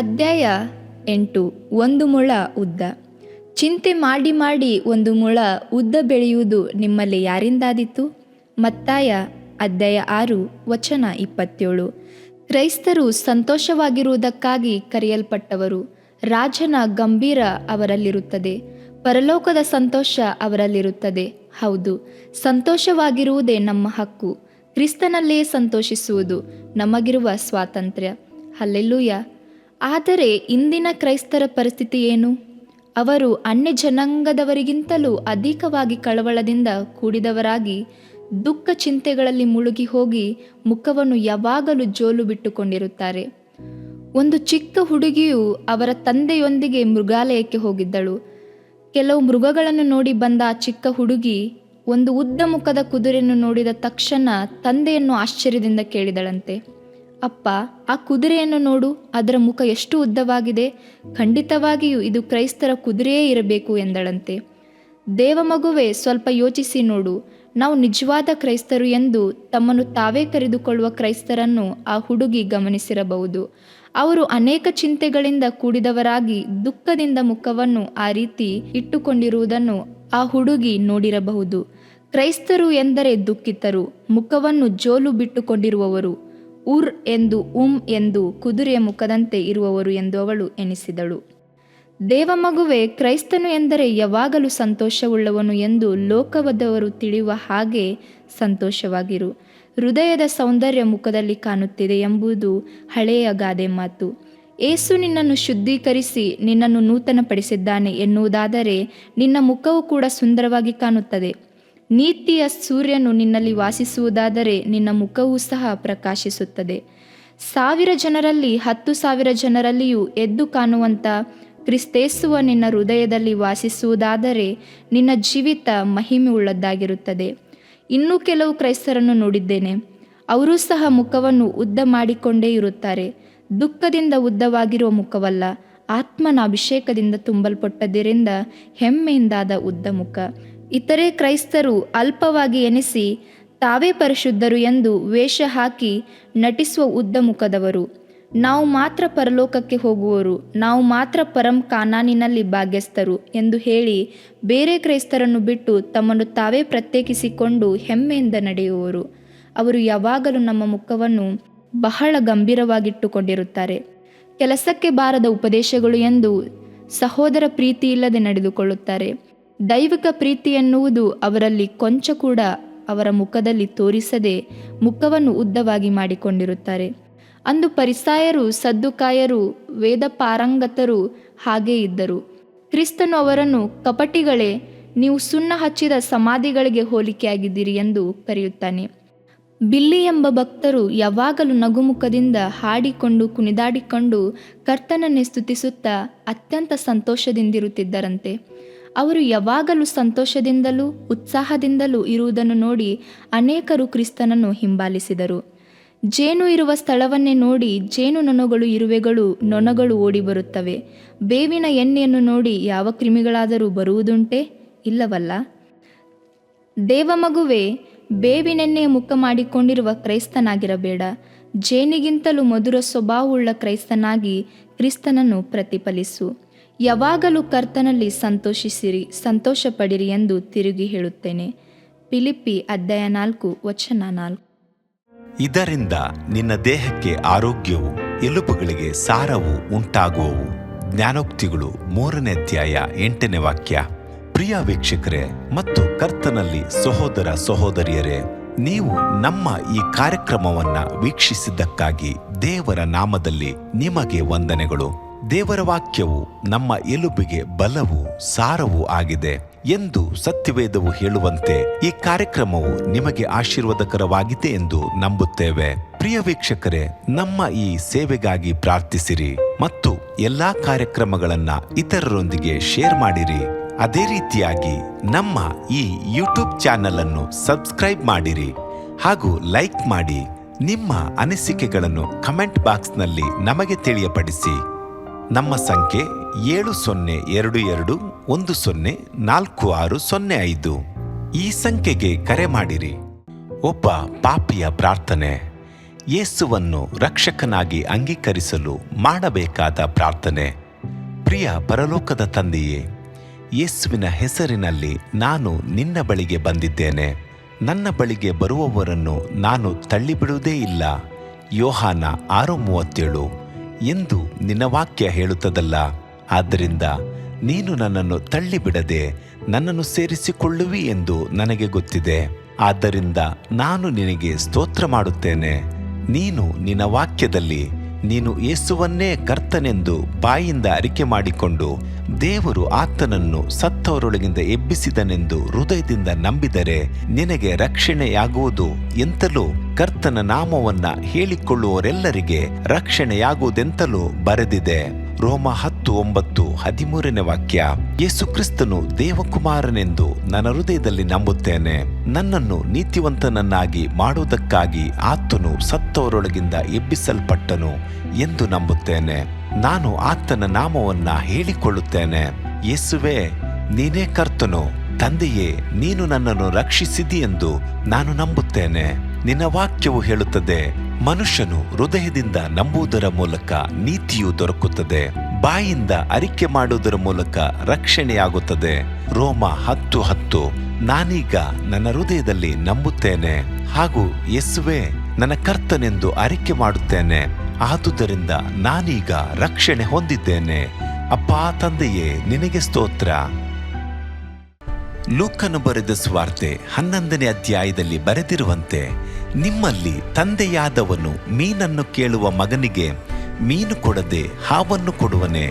ಅಧ್ಯಾಯ 8. 1 ಮುಳ ಉದ್ದ. ಚಿಂತೆ ಮಾಡಿ ಮಾಡಿ 1 ಮುಳ ಉದ್ದ ಬೆಳೆಯುವುದು ನಿಮ್ಮಲ್ಲಿ ಯಾರಿಂದಾದೀತು? ಮತ್ತಾಯ ಅಧ್ಯಾಯ 6 ವಚನ 27. ಕ್ರೈಸ್ತರು ಸಂತೋಷವಾಗಿರುವುದಕ್ಕಾಗಿ ಕರೆಯಲ್ಪಟ್ಟವರು. ರಾಜನ ಗಂಭೀರ ಅವರಲ್ಲಿರುತ್ತದೆ, ಪರಲೋಕದ ಸಂತೋಷ ಅವರಲ್ಲಿರುತ್ತದೆ. ಹೌದು, ಸಂತೋಷವಾಗಿರುವುದೇ ನಮ್ಮ ಹಕ್ಕು. ಕ್ರಿಸ್ತನಲ್ಲೇ ಸಂತೋಷಿಸುವುದು ನಮಗಿರುವ ಸ್ವಾತಂತ್ರ್ಯ. ಹಲ್ಲೆಲೂಯ. ಆದರೆ ಇಂದಿನ ಕ್ರೈಸ್ತರ ಪರಿಸ್ಥಿತಿ ಏನು? ಅವರು ಅನ್ಯ ಜನಾಂಗದವರಿಗಿಂತಲೂ ಅಧಿಕವಾಗಿ ಕಳವಳದಿಂದ ಕೂಡಿದವರಾಗಿ ದುಃಖ ಚಿಂತೆಗಳಲ್ಲಿ ಮುಳುಗಿ ಹೋಗಿ ಮುಖವನ್ನು ಯಾವಾಗಲೂ ಜೋಲು ಬಿಟ್ಟುಕೊಂಡಿರುತ್ತಾರೆ. ಒಂದು ಚಿಕ್ಕ ಹುಡುಗಿಯು ಅವರ ತಂದೆಯೊಂದಿಗೆ ಮೃಗಾಲಯಕ್ಕೆ ಹೋಗಿದ್ದಳು. ಕೆಲವು ಮೃಗಗಳನ್ನು ನೋಡಿ ಬಂದ ಆ ಚಿಕ್ಕ ಹುಡುಗಿ ಒಂದು ಉದ್ದ ಮುಖದ ಕುದುರೆಯನ್ನು ನೋಡಿದ ತಕ್ಷಣ ತಂದೆಯನ್ನು ಆಶ್ಚರ್ಯದಿಂದ ಕೇಳಿದಳಂತೆ, ಅಪ್ಪ, ಆ ಕುದುರೆಯನ್ನು ನೋಡು, ಅದರ ಮುಖ ಎಷ್ಟು ಉದ್ದವಾಗಿದೆ. ಖಂಡಿತವಾಗಿಯೂ ಇದು ಕ್ರೈಸ್ತರ ಕುದುರೆಯೇ ಇರಬೇಕು ಎಂದಳಂತೆ. ದೇವಮಗುವೆ, ಸ್ವಲ್ಪ ಯೋಚಿಸಿ ನೋಡು. ನಾವು ನಿಜವಾದ ಕ್ರೈಸ್ತರು ಎಂದು ತಮ್ಮನ್ನು ತಾವೇ ಕರೆದುಕೊಳ್ಳುವ ಕ್ರೈಸ್ತರನ್ನು ಆ ಹುಡುಗಿ ಗಮನಿಸಿರಬಹುದು. ಅವರು ಅನೇಕ ಚಿಂತೆಗಳಿಂದ ಕೂಡಿದವರಾಗಿ ದುಃಖದಿಂದ ಮುಖವನ್ನು ಆ ರೀತಿ ಇಟ್ಟುಕೊಂಡಿರುವುದನ್ನು ಆ ಹುಡುಗಿ ನೋಡಿರಬಹುದು. ಕ್ರೈಸ್ತರು ಎಂದರೆ ದುಃಖಿತರು, ಮುಖವನ್ನು ಜೋಲು ಬಿಟ್ಟುಕೊಂಡಿರುವವರು. ಉರ್ ಎಂದು ಎಂದು ಕುದುರೆಯ ಮುಖದಂತೆ ಇರುವವರು ಎಂದು ಅವಳು ಎನಿಸಿದಳು. ದೇವಮಗುವೆ, ಕ್ರೈಸ್ತನು ಎಂದರೆ ಯಾವಾಗಲೂ ಸಂತೋಷವುಳ್ಳವನು ಎಂದು ಲೋಕವದವರು ತಿಳಿಯುವ ಹಾಗೆ ಸಂತೋಷವಾಗಿರು. ಹೃದಯದ ಸೌಂದರ್ಯ ಮುಖದಲ್ಲಿ ಕಾಣುತ್ತಿದೆ ಎಂಬುದು ಹಳೆಯ ಗಾದೆ ಮಾತು. ಏಸು ನಿನ್ನನ್ನು ಶುದ್ಧೀಕರಿಸಿ ನಿನ್ನನ್ನು ನೂತನಪಡಿಸಿದ್ದಾನೆ ಎನ್ನುವುದಾದರೆ ನಿನ್ನ ಮುಖವು ಕೂಡ ಸುಂದರವಾಗಿ ಕಾಣುತ್ತದೆ. ನೀತಿಯ ಸೂರ್ಯನು ನಿನ್ನಲ್ಲಿ ವಾಸಿಸುವುದಾದರೆ ನಿನ್ನ ಮುಖವೂ ಸಹ ಪ್ರಕಾಶಿಸುತ್ತದೆ. 1000 ಜನರಲ್ಲಿ 10,000 ಜನರಲ್ಲಿಯೂ ಎದ್ದು ಕಾಣುವಂಥ ಕ್ರಿಸ್ತೇಸುವ ನಿನ್ನ ಹೃದಯದಲ್ಲಿ ವಾಸಿಸುವುದಾದರೆ ನಿನ್ನ ಜೀವಿತ ಮಹಿಮೆ ಉಳ್ಳದ್ದಾಗಿರುತ್ತದೆ. ಇನ್ನೂ ಕೆಲವು ಕ್ರೈಸ್ತರನ್ನು ನೋಡಿದ್ದೇನೆ. ಅವರೂ ಸಹ ಮುಖವನ್ನು ಉದ್ದ ಮಾಡಿಕೊಂಡೇ ಇರುತ್ತಾರೆ. ದುಃಖದಿಂದ ಉದ್ದವಾಗಿರುವ ಮುಖವಲ್ಲ, ಆತ್ಮನ ಅಭಿಷೇಕದಿಂದ ತುಂಬಲ್ಪಟ್ಟದ್ದರಿಂದ ಹೆಮ್ಮೆಯಿಂದಾದ ಉದ್ದ ಮುಖ. ಇತರೆ ಕ್ರೈಸ್ತರು ಅಲ್ಪವಾಗಿ ಎನಿಸಿ ತಾವೇ ಪರಿಶುದ್ಧರು ಎಂದು ವೇಷ ಹಾಕಿ ನಟಿಸುವ ಉದ್ದ ಮುಖದವರು. ನಾವು ಮಾತ್ರ ಪರಲೋಕಕ್ಕೆ ಹೋಗುವವರು, ನಾವು ಮಾತ್ರ ಪರಂ ಕಾನಾನಿನಲ್ಲಿ ಭಾಗ್ಯಸ್ಥರು ಎಂದು ಹೇಳಿ ಬೇರೆ ಕ್ರೈಸ್ತರನ್ನು ಬಿಟ್ಟು ತಮ್ಮನ್ನು ತಾವೇ ಪ್ರತ್ಯೇಕಿಸಿಕೊಂಡು ಹೆಮ್ಮೆಯಿಂದ ನಡೆಯುವವರು. ಅವರು ಯಾವಾಗಲೂ ನಮ್ಮ ಮುಖವನ್ನು ಬಹಳ ಗಂಭೀರವಾಗಿಟ್ಟುಕೊಂಡಿರುತ್ತಾರೆ. ಕೆಲಸಕ್ಕೆ ಬಾರದ ಉಪದೇಶಗಳು ಎಂದು ಸಹೋದರ ಪ್ರೀತಿ ಇಲ್ಲದೆ ನಡೆದುಕೊಳ್ಳುತ್ತಾರೆ. ದೈವಿಕ ಪ್ರೀತಿ ಎನ್ನುವುದು ಅವರಲ್ಲಿ ಕೊಂಚ ಕೂಡ ಅವರ ಮುಖದಲ್ಲಿ ತೋರಿಸದೆ ಮುಖವನ್ನು ಉದ್ದವಾಗಿ ಮಾಡಿಕೊಂಡಿರುತ್ತಾರೆ. ಅಂದು ಫರಿಸಾಯರು, ಸದ್ದುಕಾಯರು, ವೇದ ಪಾರಂಗತರು ಹಾಗೇ ಇದ್ದರು. ಕ್ರಿಸ್ತನು ಅವರನ್ನು, ಕಪಟಿಗಳೇ, ನೀವು ಸುಣ್ಣ ಹಚ್ಚಿದ ಸಮಾಧಿಗಳಿಗೆ ಹೋಲಿಕೆಯಾಗಿದ್ದೀರಿ ಎಂದು ಕರೆಯುತ್ತಾನೆ. ಬಿಲ್ಲಿ ಎಂಬ ಭಕ್ತರು ಯಾವಾಗಲೂ ನಗುಮುಖದಿಂದ ಹಾಡಿಕೊಂಡು ಕುಣಿದಾಡಿಕೊಂಡು ಕರ್ತನನ್ನೇ ಸ್ತುತಿಸುತ್ತಾ ಅತ್ಯಂತ ಸಂತೋಷದಿಂದಿರುತ್ತಿದ್ದರಂತೆ. ಅವರು ಯಾವಾಗಲೂ ಸಂತೋಷದಿಂದಲೂ ಉತ್ಸಾಹದಿಂದಲೂ ಇರುವುದನ್ನು ನೋಡಿ ಅನೇಕರು ಕ್ರಿಸ್ತನನ್ನು ಹಿಂಬಾಲಿಸಿದರು. ಜೇನು ಇರುವ ಸ್ಥಳವನ್ನೇ ನೋಡಿ ಜೇನುನೊಣಗಳು, ಇರುವೆಗಳು, ನೊಣಗಳು ಓಡಿ ಬರುತ್ತವೆ. ಬೇವಿನ ಎಣ್ಣೆಯನ್ನು ನೋಡಿ ಯಾವ ಕ್ರಿಮಿಗಳಾದರೂ ಬರುವುದುಂಟೇ? ಇಲ್ಲವಲ್ಲ. ದೇವಮಗುವೆ, ಬೇವಿನೆಣ್ಣೆಯ ಮುಖ ಮಾಡಿಕೊಂಡಿರುವ ಕ್ರೈಸ್ತನಾಗಿರಬೇಡ. ಜೇನಿಗಿಂತಲೂ ಮಧುರ ಸ್ವಭಾವವುಳ್ಳ ಕ್ರೈಸ್ತನಾಗಿ ಕ್ರಿಸ್ತನನ್ನು ಪ್ರತಿಫಲಿಸು. ಯಾವಾಗಲೂ ಕರ್ತನಲ್ಲಿ ಸಂತೋಷಿಸಿರಿ, ಸಂತೋಷ ಪಡಿರಿ ಎಂದು ತಿರುಗಿ ಹೇಳುತ್ತೇನೆ. ಫಿಲಿಪ್ಪಿ ಅಧ್ಯಾಯ 4 ವಚನ 4. ಇದರಿಂದ ನಿನ್ನ ದೇಹಕ್ಕೆ ಆರೋಗ್ಯವು, ಎಲುಬುಗಳಿಗೆ ಸಾರವು ಉಂಟಾಗುವವು. ಜ್ಞಾನೋಕ್ತಿಗಳು 3ನೇ ಅಧ್ಯಾಯ 8ನೇ ವಾಕ್ಯ. ಪ್ರಿಯ ವೀಕ್ಷಕರೇ ಮತ್ತು ಕರ್ತನಲ್ಲಿ ಸಹೋದರ ಸಹೋದರಿಯರೇ, ನೀವು ನಮ್ಮ ಈ ಕಾರ್ಯಕ್ರಮವನ್ನ ವೀಕ್ಷಿಸಿದ್ದಕ್ಕಾಗಿ ದೇವರ ನಾಮದಲ್ಲಿ ನಿಮಗೆ ವಂದನೆಗಳು. ದೇವರ ವಾಕ್ಯವು ನಮ್ಮ ಎಲುಬಿಗೆ ಬಲವು, ಸಾರವೂ ಆಗಿದೆ ಎಂದು ಸತ್ಯವೇದವು ಹೇಳುವಂತೆ ಈ ಕಾರ್ಯಕ್ರಮವು ನಿಮಗೆ ಆಶೀರ್ವಾದಕರವಾಗಿದೆ ಎಂದು ನಂಬುತ್ತೇವೆ. ಪ್ರಿಯ ವೀಕ್ಷಕರೇ, ನಮ್ಮ ಈ ಸೇವೆಗಾಗಿ ಪ್ರಾರ್ಥಿಸಿರಿ ಮತ್ತು ಎಲ್ಲಾ ಕಾರ್ಯಕ್ರಮಗಳನ್ನ ಇತರರೊಂದಿಗೆ ಶೇರ್ ಮಾಡಿರಿ. ಅದೇ ರೀತಿಯಾಗಿ ನಮ್ಮ ಈ ಯೂಟ್ಯೂಬ್ ಚಾನೆಲ್ ಅನ್ನು ಸಬ್ಸ್ಕ್ರೈಬ್ ಮಾಡಿರಿ ಹಾಗೂ ಲೈಕ್ ಮಾಡಿ. ನಿಮ್ಮ ಅನಿಸಿಕೆಗಳನ್ನು ಕಮೆಂಟ್ ಬಾಕ್ಸ್ನಲ್ಲಿ ನಮಗೆ ತಿಳಿಯಪಡಿಸಿ. ನಮ್ಮ ಸಂಖ್ಯೆ 7022104605. ಈ ಸಂಖ್ಯೆಗೆ ಕರೆ ಮಾಡಿರಿ. ಒಬ್ಬ ಪಾಪಿಯ ಪ್ರಾರ್ಥನೆ. ಯೇಸುವನ್ನು ರಕ್ಷಕನಾಗಿ ಅಂಗೀಕರಿಸಲು ಮಾಡಬೇಕಾದ ಪ್ರಾರ್ಥನೆ. ಪ್ರಿಯ ಪರಲೋಕದ ತಂದೆಯೇ, ಯೇಸುವಿನ ಹೆಸರಿನಲ್ಲಿ ನಾನು ನಿನ್ನ ಬಳಿಗೆ ಬಂದಿದ್ದೇನೆ. ನನ್ನ ಬಳಿಗೆ ಬರುವವರನ್ನು ನಾನು ತಳ್ಳಿಬಿಡುವುದೇ ಇಲ್ಲ. ಯೋಹಾನ 6:37 ಎಂದು ನಿನ್ನ ವಾಕ್ಯ ಹೇಳುತ್ತದಲ್ಲ. ಆದ್ದರಿಂದ ನೀನು ನನ್ನನ್ನು ತಳ್ಳಿಬಿಡದೆ ನನ್ನನ್ನು ಸೇರಿಸಿಕೊಳ್ಳುವಿ ಎಂದು ನನಗೆ ಗೊತ್ತಿದೆ. ಆದ್ದರಿಂದ ನಾನು ನಿನಗೆ ಸ್ತೋತ್ರ ಮಾಡುತ್ತೇನೆ. ನೀನು ನಿನ್ನ ವಾಕ್ಯದಲ್ಲಿ ನೀನು ಯೇಸುವನ್ನೇ ಕರ್ತನೆಂದು ಬಾಯಿಂದ ಅರಿಕೆ ಮಾಡಿಕೊಂಡು ದೇವರು ಆತನನ್ನು ಸತ್ತವರೊಳಗಿಂದ ಎಬ್ಬಿಸಿದನೆಂದು ಹೃದಯದಿಂದ ನಂಬಿದರೆ ನಿನಗೆ ರಕ್ಷಣೆಯಾಗುವುದು ಎಂತಲೂ ಕರ್ತನ ನಾಮವನ್ನ ಹೇಳಿಕೊಳ್ಳುವವರೆಲ್ಲರಿಗೆ ರಕ್ಷಣೆಯಾಗುವುದೆಂತಲೂ ಬರೆದಿದೆ. ರೋಮ 10:9 13ನೇ ವಾಕ್ಯ. ಯೇಸು ಕ್ರಿಸ್ತನು ದೇವಕುಮಾರನೆಂದು ನನ್ನ ಹೃದಯದಲ್ಲಿ ನಂಬುತ್ತೇನೆ. ನನ್ನನ್ನು ನೀತಿವಂತನನ್ನಾಗಿ ಮಾಡುವುದಕ್ಕಾಗಿ ಆತನು ಸತ್ತವರೊಳಗಿಂದ ಎಬ್ಬಿಸಲ್ಪಟ್ಟನು ಎಂದು ನಂಬುತ್ತೇನೆ. ನಾನು ಆತನ ನಾಮವನ್ನ ಹೇಳಿಕೊಳ್ಳುತ್ತೇನೆ. ಯೇಸುವೇ, ನೀನೇ ಕರ್ತನು. ತಂದೆಯೇ, ನೀನು ನನ್ನನ್ನು ರಕ್ಷಿಸಿದಿ ಎಂದು ನಾನು ನಂಬುತ್ತೇನೆ. ನಿನ್ನ ವಾಕ್ಯವು ಹೇಳುತ್ತದೆ, ಮನುಷ್ಯನು ಹೃದಯದಿಂದ ನಂಬುವುದರ ಮೂಲಕ ನೀತಿಯು ದೊರಕುತ್ತದೆ, ಬಾಯಿಂದ ಅರಿಕೆ ಮಾಡುವುದರ ಮೂಲಕ ರಕ್ಷಣೆಯಾಗುತ್ತದೆ. ರೋಮ 10:10. ನಾನೀಗ ನನ್ನ ಹೃದಯದಲ್ಲಿ ನಂಬುತ್ತೇನೆ ಹಾಗೂ ಯೇಸುವೇ ನನ್ನ ಕರ್ತನೆಂದು ಅರಿಕೆ ಮಾಡುತ್ತೇನೆ. ಆದುದರಿಂದ ನಾನೀಗ ರಕ್ಷಣೆ ಹೊಂದಿದ್ದೇನೆ. ಅಪ್ಪಾ ತಂದೆಯೇ, ನಿನಗೆ ಸ್ತೋತ್ರ. ಲೂಕನು ಬರೆದ ಸುವಾರ್ತೆ 11ನೇ ಅಧ್ಯಾಯದಲ್ಲಿ ಬರೆದಿರುವಂತೆ, ನಿಮ್ಮಲ್ಲಿ ತಂದೆಯಾದವನು ಮೀನನ್ನು ಕೇಳುವ ಮಗನಿಗೆ ಮೀನು ಕೊಡದೆ ಹಾವನ್ನು ಕೊಡುವನೆ?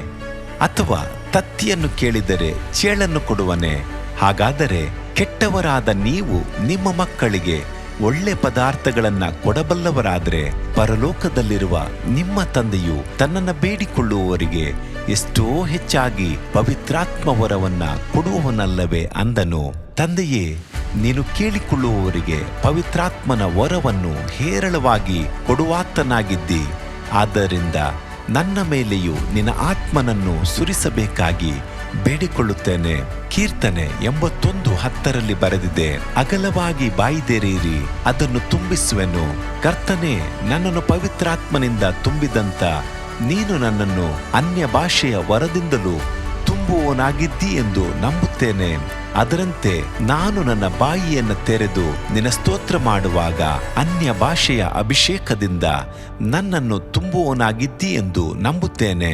ಅಥವಾ ತತ್ತಿಯನ್ನು ಕೇಳಿದರೆ ಚೇಳನ್ನು ಕೊಡುವನೆ? ಹಾಗಾದರೆ ಕೆಟ್ಟವರಾದ ನೀವು ನಿಮ್ಮ ಮಕ್ಕಳಿಗೆ ಒಳ್ಳೆ ಪದಾರ್ಥಗಳನ್ನ ಕೊಡಬಲ್ಲವರಾದರೆ ಪರಲೋಕದಲ್ಲಿರುವ ನಿಮ್ಮ ತಂದೆಯು ತನ್ನನ್ನು ಬೇಡಿಕೊಳ್ಳುವವರಿಗೆ ಎಷ್ಟೋ ಹೆಚ್ಚಾಗಿ ಪವಿತ್ರಾತ್ಮ ವರವನ್ನ ಕೊಡುವವನಲ್ಲವೇ ಅಂದನು. ತಂದೆಯೇ, ನೀನು ಕೇಳಿಕೊಳ್ಳುವವರಿಗೆ ಪವಿತ್ರಾತ್ಮನ ವರವನ್ನು ಹೇರಳವಾಗಿ ಕೊಡುವಾತನಾಗಿದ್ದಿ. ಆದ್ದರಿಂದ ನನ್ನ ಮೇಲೆಯೂ ನಿನ್ನ ಆತ್ಮನನ್ನು ಸುರಿಸಬೇಕಾಗಿ ಬೇಡಿಕೊಳ್ಳುತ್ತೇನೆ. ಕೀರ್ತನೆ 81:10 ಬರೆದಿದೆ, ಅಗಲವಾಗಿ ಬಾಯಿದೆರೆಯಿರಿ, ಅದನ್ನು ತುಂಬಿಸುವೆನು. ಕರ್ತನೇ, ನನ್ನನ್ನು ಪವಿತ್ರಾತ್ಮನಿಂದ ತುಂಬಿದಂತ ನೀನು ನನ್ನನ್ನು ಅನ್ಯ ಭಾಷೆಯ ವರದಿಂದಲೂ ತುಂಬುವವನಾಗಿದ್ದಿ ಎಂದು ನಂಬುತ್ತೇನೆ. ಅದರಂತೆ ನಾನು ನನ್ನ ಬಾಯಿಯನ್ನು ತೆರೆದು ನಿನ್ನ ಸ್ತೋತ್ರ ಮಾಡುವಾಗ ಅನ್ಯ ಭಾಷೆಯ ಅಭಿಷೇಕದಿಂದ ನನ್ನನ್ನು ತುಂಬುವವನಾಗಿದ್ದಿ ಎಂದು ನಂಬುತ್ತೇನೆ.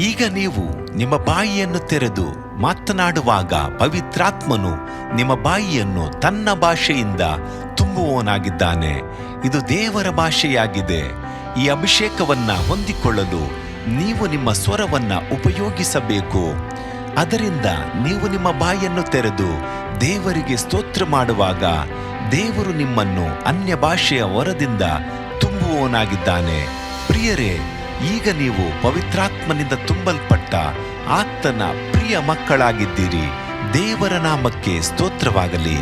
ಈಗ ನೀವು ನಿಮ್ಮ ಬಾಯಿಯನ್ನು ತೆರೆದು ಮಾತನಾಡುವಾಗ ಪವಿತ್ರಾತ್ಮನು ನಿಮ್ಮ ಬಾಯಿಯನ್ನು ತನ್ನ ಭಾಷೆಯಿಂದ ತುಂಬುವವನಾಗಿದ್ದಾನೆ. ಇದು ದೇವರ ಭಾಷೆಯಾಗಿದೆ. ಈ ಅಭಿಷೇಕವನ್ನ ಹೊಂದಿಕೊಳ್ಳಲು ನೀವು ನಿಮ್ಮ ಸ್ವರವನ್ನ ಉಪಯೋಗಿಸಬೇಕು. ಅದರಿಂದ ನೀವು ನಿಮ್ಮ ಬಾಯನ್ನು ತೆರೆದು ದೇವರಿಗೆ ಸ್ತೋತ್ರ ಮಾಡುವಾಗ ದೇವರು ನಿಮ್ಮನ್ನು ಅನ್ಯ ಭಾಷೆಯ ವರದಿಂದ ತುಂಬುವವನಾಗಿದ್ದಾನೆ. ಪ್ರಿಯರೇ, ಈಗ ನೀವು ಪವಿತ್ರಾತ್ಮನಿಂದ ತುಂಬಲ್ಪಟ್ಟ ಆತನ ಪ್ರಿಯ ಮಕ್ಕಳಾಗಿದ್ದೀರಿ. ದೇವರ ನಾಮಕ್ಕೆ ಸ್ತೋತ್ರವಾಗಲಿ.